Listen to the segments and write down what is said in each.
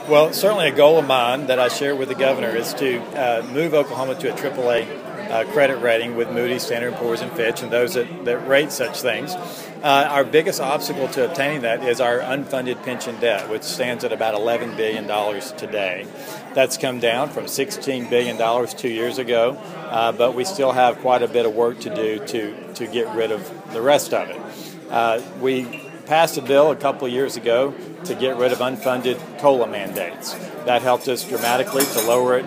Well, certainly a goal of mine that I share with the governor is to move Oklahoma to a AAA credit rating with Moody's, Standard & Poor's, and Fitch, and those that rate such things. Our biggest obstacle to obtaining that is our unfunded pension debt, which stands at about $11 billion today. That's come down from $16 billion 2 years ago, but we still have quite a bit of work to do to get rid of the rest of it. We passed a bill a couple of years ago to get rid of unfunded COLA mandates. That helped us dramatically to lower it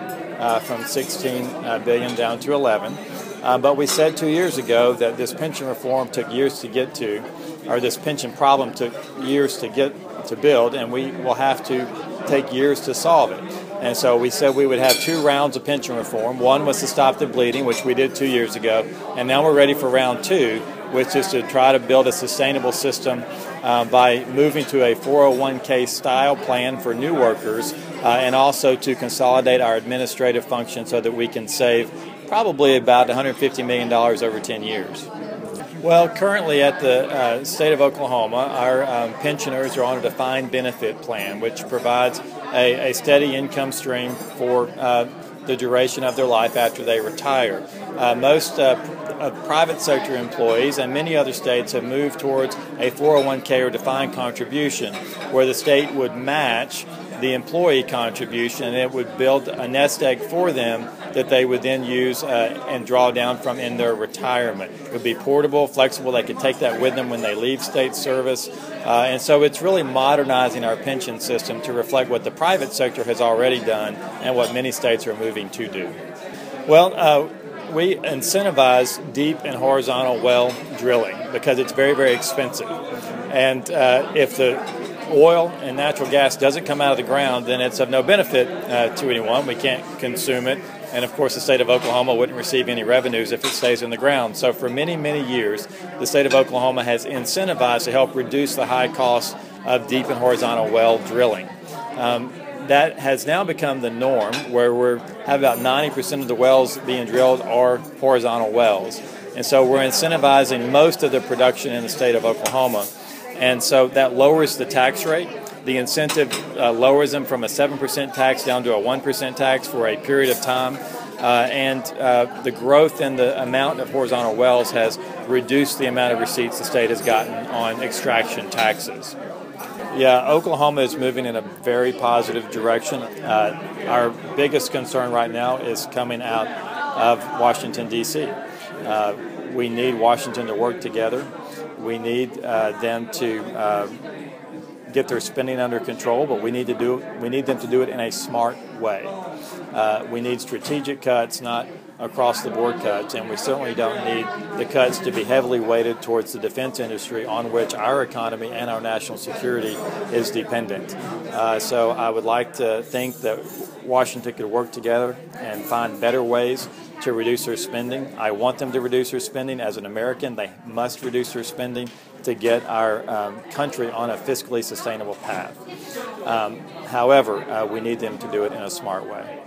from $16 billion down to 11. But we said 2 years ago that this pension reform took years to get to, or this pension problem took years to build, and we will have to take years to solve it. And so we said we would have 2 rounds of pension reform. One was to stop the bleeding, which we did 2 years ago, and now we're ready for round 2, which is to try to build a sustainable system by moving to a 401k style plan for new workers, and also to consolidate our administrative function so that we can save probably about $150 million over 10 years. Well, currently at the state of Oklahoma, our pensioners are on a defined benefit plan, which provides a steady income stream for the duration of their life after they retire. Most private sector employees and many other states have moved towards a 401k or defined contribution, where the state would match the employee contribution, and it would build a nest egg for them that they would then use and draw down from in their retirement. It would be portable, flexible. They could take that with them when they leave state service. And so it's really modernizing our pension system to reflect what the private sector has already done and what many states are moving to do. Well, we incentivize deep and horizontal well drilling because it's very, very expensive. And if the oil and natural gas doesn't come out of the ground, then it's of no benefit to anyone. We can't consume it. And of course, the state of Oklahoma wouldn't receive any revenues if it stays in the ground. So for many, many years, the state of Oklahoma has incentivized to help reduce the high cost of deep and horizontal well drilling. That has now become the norm, where we have about 90% of the wells being drilled are horizontal wells. And so we're incentivizing most of the production in the state of Oklahoma. And so that lowers the tax rate. The incentive lowers them from a 7% tax down to a 1% tax for a period of time. And the growth in the amount of horizontal wells has reduced the amount of receipts the state has gotten on extraction taxes. Yeah, Oklahoma is moving in a very positive direction. Our biggest concern right now is coming out of Washington, D.C. We need Washington to work together. We need them to get their spending under control, but we need them to do it in a smart way. We need strategic cuts, not across-the-board cuts, and we certainly don't need the cuts to be heavily weighted towards the defense industry, on which our economy and our national security is dependent. So I would like to think that Washington could work together and find better ways to reduce their spending. I want them to reduce their spending. As an American, they must reduce their spending to get our country on a fiscally sustainable path. However, we need them to do it in a smart way.